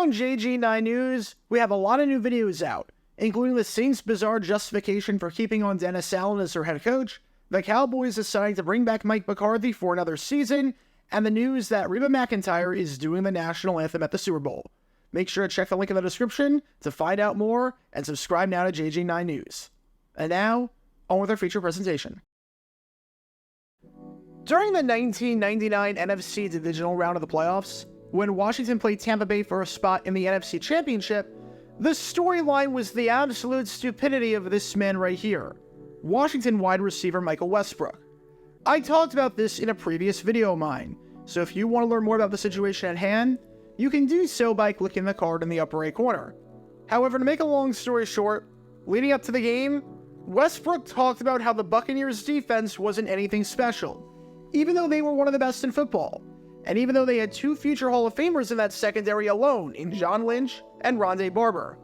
on JG9 News, we have a lot of new videos out, including the Saints' bizarre justification for keeping on Dennis Allen as their head coach, the Cowboys deciding to bring back Mike McCarthy for another season, and the news that Reba McEntire is doing the national anthem at the Super Bowl. Make sure to check the link in the description to find out more, and subscribe now to JG9 News. And now, on with our feature presentation. During the 1999 NFC Divisional Round of the playoffs, when Washington played Tampa Bay for a spot in the NFC Championship, the storyline was the absolute stupidity of this man right here, Washington wide receiver Michael Westbrook. I talked about this in a previous video of mine, so if you want to learn more about the situation at hand, you can do so by clicking the card in the upper right corner. However, to make a long story short, leading up to the game, Westbrook talked about how the Buccaneers' defense wasn't anything special, even though they were one of the best in football, and even though they had two future Hall of Famers in that secondary alone in John Lynch and Rondé Barber.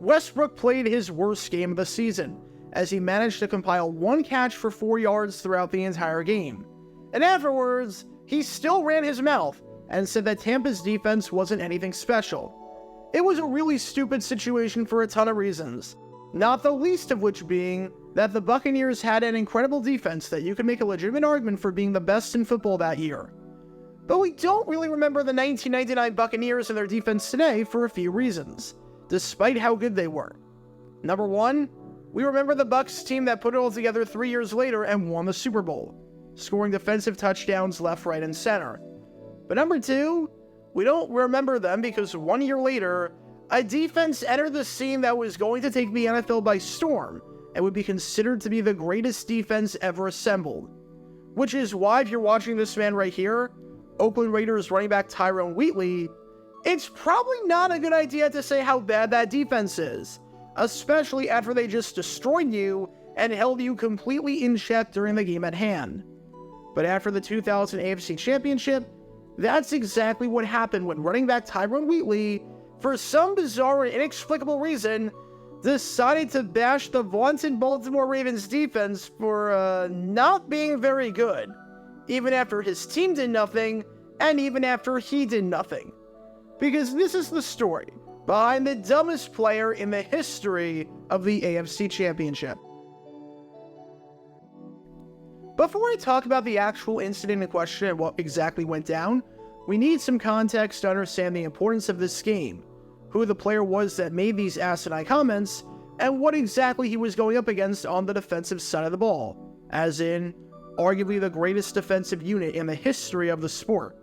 Westbrook played his worst game of the season, as he managed to compile one catch for 4 yards throughout the entire game. And afterwards, he still ran his mouth and said that Tampa's defense wasn't anything special. It was a really stupid situation for a ton of reasons, not the least of which being that the Buccaneers had an incredible defense that you could make a legitimate argument for being the best in football that year. But we don't really remember the 1999 Buccaneers and their defense today for a few reasons, despite how good they were. Number one, we remember the Bucs team that put it all together 3 years later and won the Super Bowl, scoring defensive touchdowns left, right, and center. But number two, we don't remember them because 1 year later, a defense entered the scene that was going to take the NFL by storm and would be considered to be the greatest defense ever assembled. Which is why, if you're watching this man right here, Oakland Raiders running back Tyrone Wheatley, it's probably not a good idea to say how bad that defense is, especially after they just destroyed you and held you completely in check during the game at hand. But after the 2000 AFC Championship, that's exactly what happened when running back Tyrone Wheatley, for some bizarre and inexplicable reason, decided to bash the vaunted Baltimore Ravens defense for not being very good, even after his team did nothing, and even after he did nothing. Because this is the story behind the dumbest player in the history of the AFC Championship. Before I talk about the actual incident in question and what exactly went down, we need some context to understand the importance of this game, who the player was that made these asinine comments, and what exactly he was going up against on the defensive side of the ball, as in, arguably the greatest defensive unit in the history of the sport.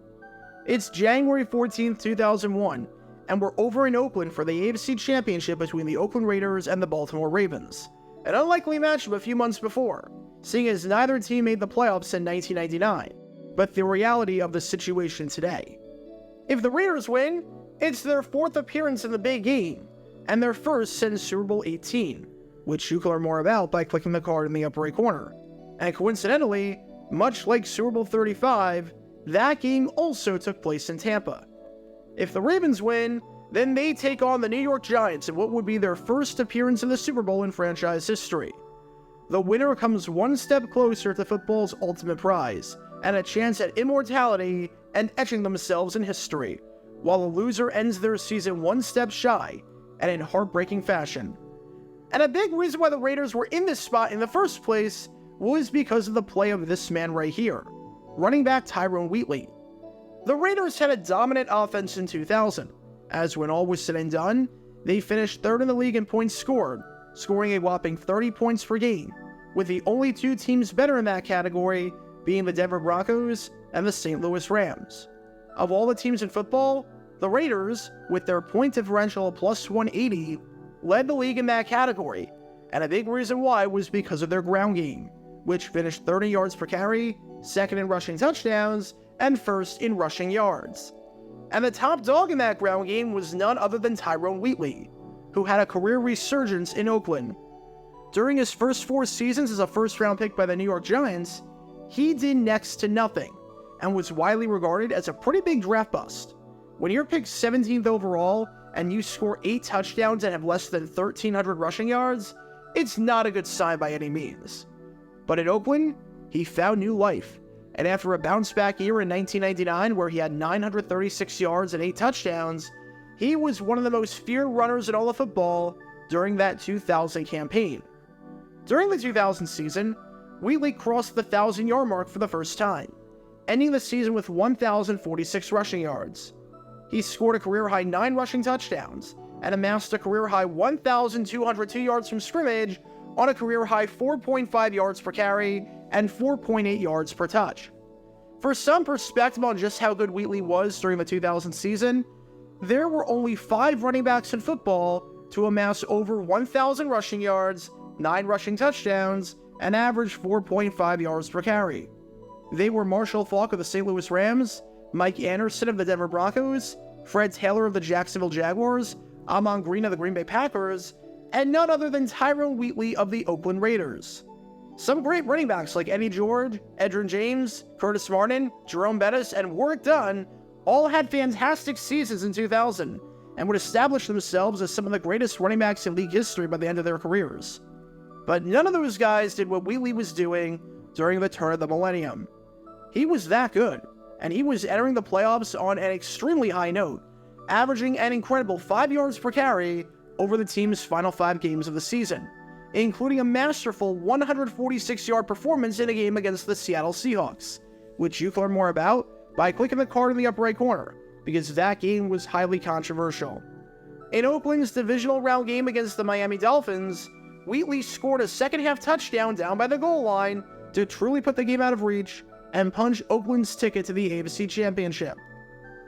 It's January 14th, 2001, and we're over in Oakland for the AFC Championship between the Oakland Raiders and the Baltimore Ravens, an unlikely matchup a few months before, seeing as neither team made the playoffs in 1999, but the reality of the situation today. If the Raiders win, it's their fourth appearance in the big game, and their first since Super Bowl 18, which you can learn more about by clicking the card in the upper right corner. And coincidentally, much like Super Bowl 35, that game also took place in Tampa. If the Ravens win, then they take on the New York Giants in what would be their first appearance in the Super Bowl in franchise history. The winner comes one step closer to football's ultimate prize, and a chance at immortality and etching themselves in history, while the loser ends their season one step shy, and in heartbreaking fashion. And a big reason why the Raiders were in this spot in the first place was because of the play of this man right here, running back Tyrone Wheatley. The Raiders had a dominant offense in 2000, as when all was said and done, they finished third in the league in points scored, scoring a whopping 30 points per game, with the only two teams better in that category being the Denver Broncos and the St. Louis Rams. Of all the teams in football, the Raiders, with their point differential of plus 180, led the league in that category, and a big reason why was because of their ground game, which finished 30 yards per carry, second in rushing touchdowns, and first in rushing yards. And the top dog in that ground game was none other than Tyrone Wheatley, who had a career resurgence in Oakland. During his first 4 seasons as a first-round pick by the New York Giants, he did next to nothing, and was widely regarded as a pretty big draft bust. When you're picked 17th overall, and you score 8 touchdowns and have less than 1,300 rushing yards, it's not a good sign by any means. But at Oakland, he found new life, and after a bounce-back year in 1999 where he had 936 yards and 8 touchdowns, He was one of the most feared runners in all of football during that 2000 campaign. During the 2000 season, Wheatley crossed the 1,000-yard mark for the first time, ending the season with 1,046 rushing yards. He scored a career-high 9 rushing touchdowns and amassed a career-high 1,202 yards from scrimmage on a career-high 4.5 yards per carry and 4.8 yards per touch. For some perspective on just how good Wheatley was during the 2000 season, there were only 5 running backs in football to amass over 1,000 rushing yards, 9 rushing touchdowns, and average 4.5 yards per carry. They were Marshall Faulk of the St. Louis Rams, Mike Anderson of the Denver Broncos, Fred Taylor of the Jacksonville Jaguars, Amon Green of the Green Bay Packers, and none other than Tyrone Wheatley of the Oakland Raiders. Some great running backs like Eddie George, Edgerrin James, Curtis Martin, Jerome Bettis, and Warrick Dunn all had fantastic seasons in 2000 and would establish themselves as some of the greatest running backs in league history by the end of their careers. But none of those guys did what Wheatley was doing during the turn of the millennium. He was that good, and he was entering the playoffs on an extremely high note, averaging an incredible 5 yards per carry over the team's final 5 games of the season, including a masterful 146-yard performance in a game against the Seattle Seahawks, which you can learn more about by clicking the card in the upper right corner, because that game was highly controversial. In Oakland's divisional round game against the Miami Dolphins, Wheatley scored a second-half touchdown down by the goal line to truly put the game out of reach and punch Oakland's ticket to the AFC Championship.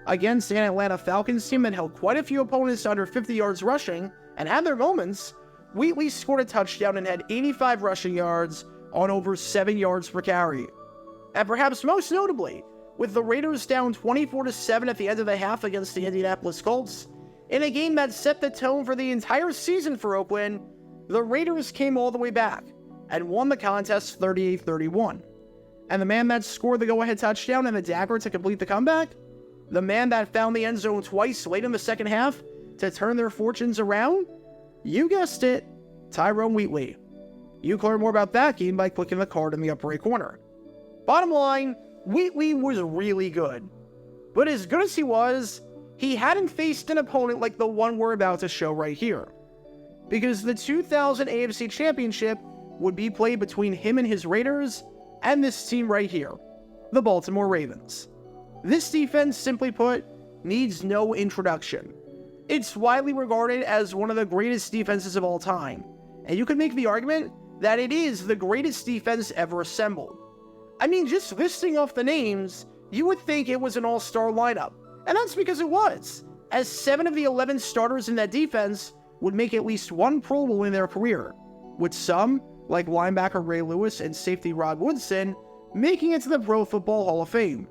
Against an Atlanta Falcons team that held quite a few opponents to under 50 yards rushing and had their moments, Wheatley scored a touchdown and had 85 rushing yards on over 7 yards per carry. And perhaps most notably, with the Raiders down 24-7 at the end of the half against the Indianapolis Colts, in a game that set the tone for the entire season for Oakland, the Raiders came all the way back and won the contest 38-31. And the man that scored the go-ahead touchdown and the dagger to complete the comeback? The man that found the end zone twice late in the second half to turn their fortunes around? You guessed it, Tyrone Wheatley. You can learn more about that game by clicking the card in the upper right corner. Bottom line, Wheatley was really good. But as good as he was, he hadn't faced an opponent like the one we're about to show right here. Because the 2000 AFC Championship would be played between him and his Raiders and this team right here, the Baltimore Ravens. This defense, simply put, needs no introduction. It's widely regarded as one of the greatest defenses of all time, and you could make the argument that it is the greatest defense ever assembled. I mean, just listing off the names, you would think it was an all-star lineup, and that's because it was, as 7 of the 11 starters in that defense would make at least one Pro Bowl in their career, with some, like linebacker Ray Lewis and safety Rod Woodson, making it to the Pro Football Hall of Fame.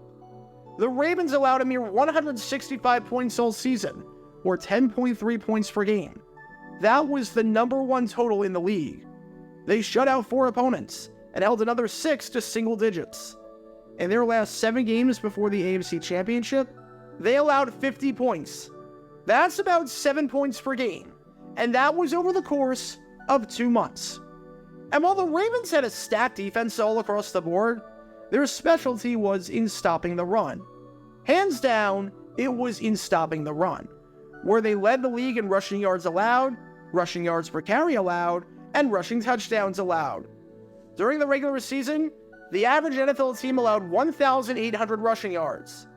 The Ravens allowed a mere 165 points all season, or 10.3 points per game. That was the number 1 total in the league. They shut out 4 opponents, and held another 6 to single digits. In their last 7 games before the AFC Championship, they allowed 50 points. That's about 7 points per game, and that was over the course of 2 months. And while the Ravens had a stacked defense all across the board, their specialty was in stopping the run. Hands down, it was in stopping the run, where they led the league in rushing yards allowed, rushing yards per carry allowed, and rushing touchdowns allowed. During the regular season, the average NFL team allowed 1,800 rushing yards.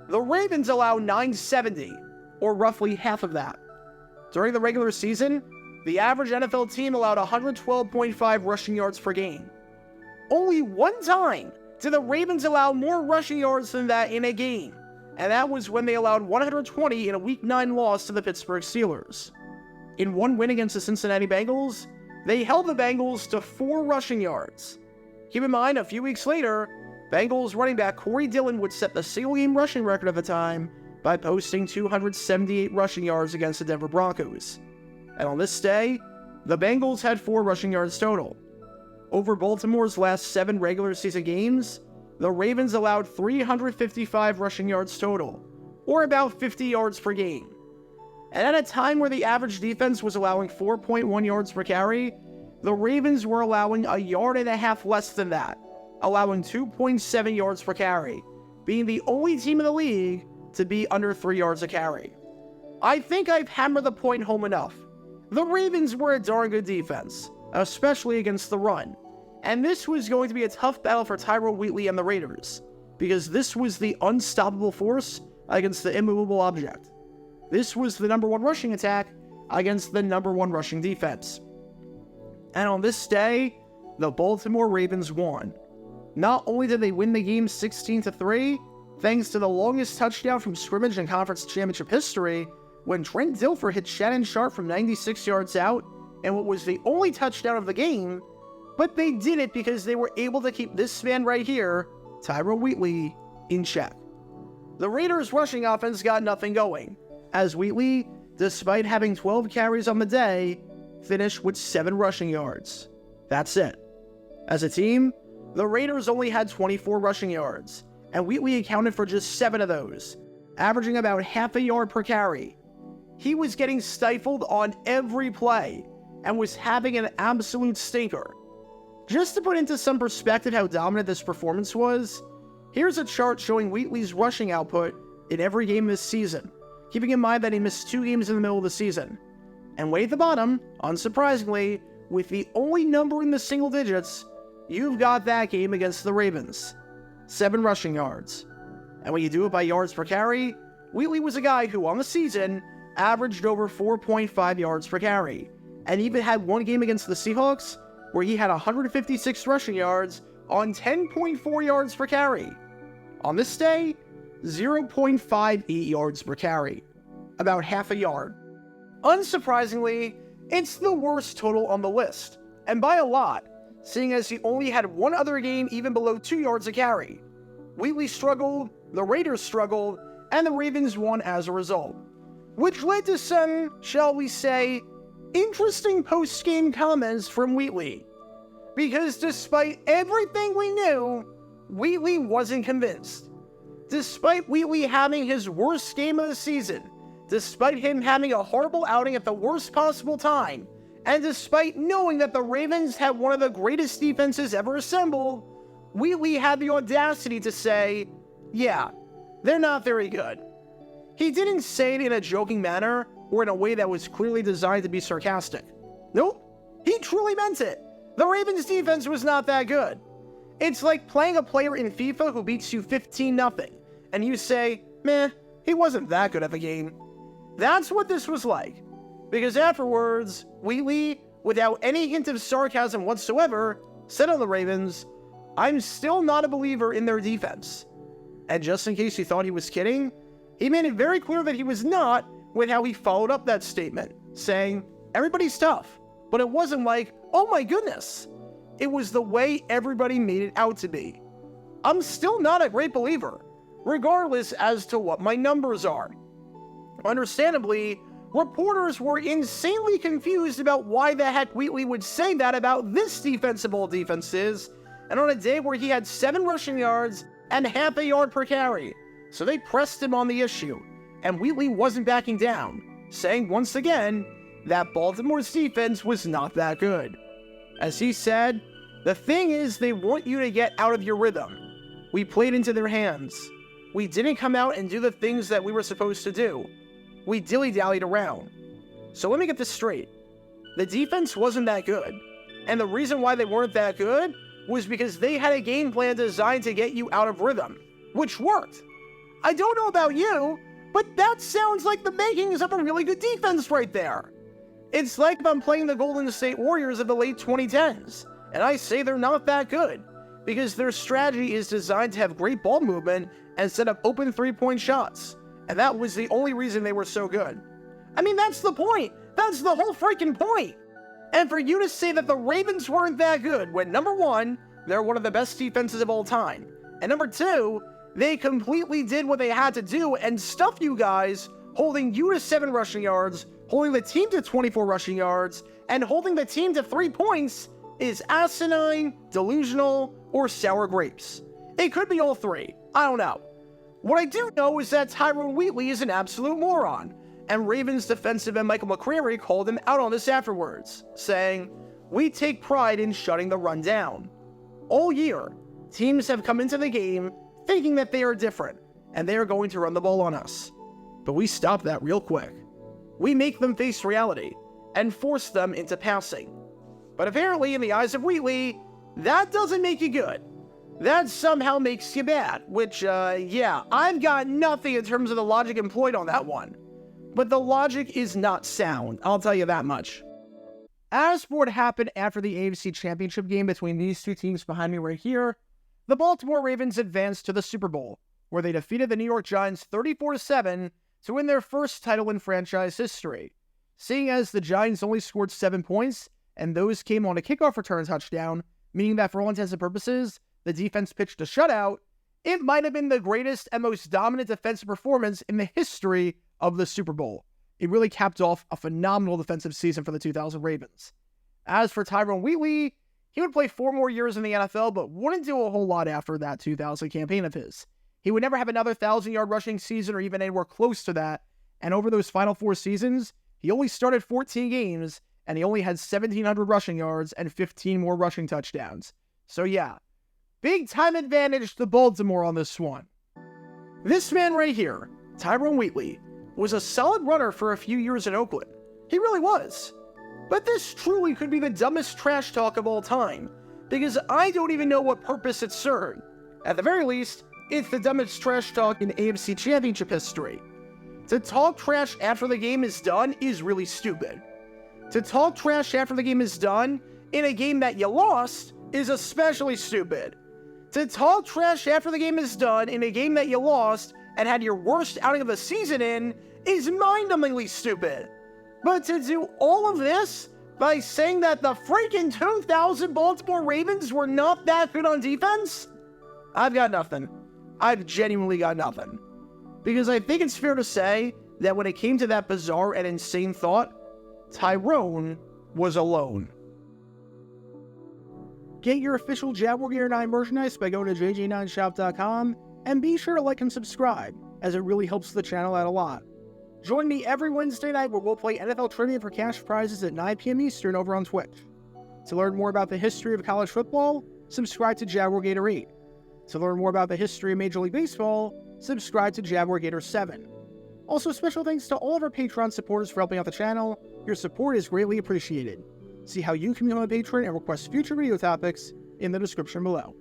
The Ravens allowed 970, or roughly half of that. During the regular season, the average NFL team allowed 112.5 rushing yards per game. Only one time did the Ravens allow more rushing yards than that in a game, and that was when they allowed 120 in a Week 9 loss to the Pittsburgh Steelers. In one win against the Cincinnati Bengals, they held the Bengals to 4 rushing yards. Keep in mind, a few weeks later, Bengals running back Corey Dillon would set the single-game rushing record of the time by posting 278 rushing yards against the Denver Broncos. And on this day, the Bengals had 4 rushing yards total. Over Baltimore's last 7 regular season games, the Ravens allowed 355 rushing yards total, or about 50 yards per game. And at a time where the average defense was allowing 4.1 yards per carry, the Ravens were allowing 1.5 yards less than that, allowing 2.7 yards per carry, being the only team in the league to be under 3 yards a carry. I think I've hammered the point home enough. The Ravens were a darn good defense, especially against the run. And this was going to be a tough battle for Tyrone Wheatley and the Raiders, because this was the unstoppable force against the immovable object. This was the number 1 rushing attack against the number 1 rushing defense. And on this day, the Baltimore Ravens won. Not only did they win the game 16-3, thanks to the longest touchdown from scrimmage in conference championship history, when Trent Dilfer hit Shannon Sharp from 96 yards out, and what was the only touchdown of the game, but they did it because they were able to keep this man right here, Tyrone Wheatley, in check. The Raiders' rushing offense got nothing going, as Wheatley, despite having 12 carries on the day, finished with 7 rushing yards. That's it. As a team, the Raiders only had 24 rushing yards, and Wheatley accounted for just 7 of those, averaging about half a yard per carry. He was getting stifled on every play, and was having an absolute stinker. Just to put into some perspective how dominant this performance was, here's a chart showing Wheatley's rushing output in every game this season, keeping in mind that he missed 2 games in the middle of the season. And way at the bottom, unsurprisingly, with the only number in the single digits, you've got that game against the Ravens. 7 rushing yards. And when you do it by yards per carry, Wheatley was a guy who, on the season, averaged over 4.5 yards per carry, and even had one game against the Seahawks where he had 156 rushing yards on 10.4 yards per carry. On this day, 0.58 yards per carry, about half a yard. Unsurprisingly, it's the worst total on the list, and by a lot, seeing as he only had one other game even below 2 yards a carry. Wheatley struggled, the Raiders struggled, and the Ravens won as a result, which led to some, shall we say, interesting post-game comments from Wheatley. Because despite everything we knew, Wheatley wasn't convinced. Despite Wheatley having his worst game of the season, despite him having a horrible outing at the worst possible time, and despite knowing that the Ravens had one of the greatest defenses ever assembled, Wheatley had the audacity to say, yeah, they're not very good. He didn't say it in a joking manner or in a way that was clearly designed to be sarcastic. Nope, he truly meant it. The Ravens' defense was not that good. It's like playing a player in FIFA who beats you 15-0, and you say, meh, he wasn't that good at the game. That's what this was like. Because afterwards, Wheatley, without any hint of sarcasm whatsoever, said on the Ravens, I'm still not a believer in their defense. And just in case you thought he was kidding, he made it very clear that he was not with how he followed up that statement, saying, everybody's tough, but it wasn't like, oh my goodness. It was the way everybody made it out to be. I'm still not a great believer, regardless as to what my numbers are. Understandably, reporters were insanely confused about why the heck Wheatley would say that about this defense of all defenses, and on a day where he had 7 rushing yards and half a yard per carry. So they pressed him on the issue, and Wheatley wasn't backing down, saying once again that Baltimore's defense was not that good. As he said, the thing is they want you to get out of your rhythm. We played into their hands. We didn't come out and do the things that we were supposed to do. We dilly-dallied around. So let me get this straight. The defense wasn't that good, and the reason why they weren't that good was because they had a game plan designed to get you out of rhythm, which worked. I don't know about you, but that sounds like the makings of a really good defense right there. It's like if I'm playing the Golden State Warriors of the late 2010s, and I say they're not that good, because their strategy is designed to have great ball movement and set up open 3-point shots, and that was the only reason they were so good. I mean, that's the point. That's the whole freaking point. And for you to say that the Ravens weren't that good when, number one, they're one of the best defenses of all time, and number two, they completely did what they had to do and stuff you guys, holding you to 7 rushing yards, holding the team to 24 rushing yards, and holding the team to 3 points, is asinine, delusional, or sour grapes. It could be all three. I don't know. What I do know is that Tyrone Wheatley is an absolute moron, and Ravens defensive end Michael McCreary called him out on this afterwards, saying, we take pride in shutting the run down. All year, teams have come into the game thinking that they are different, and they are going to run the ball on us. But we stopped that real quick. we make them face reality and force them into passing. But apparently, in the eyes of Wheatley, that doesn't make you good. That somehow makes you bad, which, yeah, I've got nothing in terms of the logic employed on that one. But the logic is not sound, I'll tell you that much. As for what happened after the AFC Championship game between these two teams behind me right here, the Baltimore Ravens advanced to the Super Bowl, where they defeated the New York Giants 34-7 to win their first title in franchise history. Seeing as the Giants only scored 7 points, and those came on a kickoff return touchdown, meaning that for all intents and purposes, the defense pitched a shutout, it might have been the greatest and most dominant defensive performance in the history of the Super Bowl. It really capped off a phenomenal defensive season for the 2000 Ravens. As for Tyrone Wheatley, he would play 4 more years in the NFL, but wouldn't do a whole lot after that 2000 campaign of his. He would never have another 1,000-yard rushing season or even anywhere close to that, and over those final 4 seasons, he only started 14 games, and he only had 1,700 rushing yards and 15 more rushing touchdowns. So yeah, big time advantage to Baltimore on this one. This man right here, Tyrone Wheatley, was a solid runner for a few years in Oakland. He really was. But this truly could be the dumbest trash talk of all time, because I don't even know what purpose it served. At the very least, it's the dumbest trash talk in AFC Championship history. To talk trash after the game is done is really stupid. To talk trash after the game is done in a game that you lost is especially stupid. To talk trash after the game is done in a game that you lost and had your worst outing of the season in is mind-numbingly stupid. But to do all of this by saying that the freaking 2000 Baltimore Ravens were not that good on defense? I've got nothing. I've genuinely got nothing. Because I think it's fair to say that when it came to that bizarre and insane thought, Tyrone was alone. Get your official Jaguar Gear 9 merchandise by going to jj9shop.com, and be sure to like and subscribe, as it really helps the channel out a lot. Join me every Wednesday night where we'll play NFL Trivia for cash prizes at 9 p.m. Eastern over on Twitch. To learn more about the history of college football, subscribe to Jaguar Gator 8. To learn more about the history of Major League Baseball, subscribe to Jaguar Gator 7. Also, special thanks to all of our Patreon supporters for helping out the channel. Your support is greatly appreciated. See how you can become a patron and request future video topics in the description below.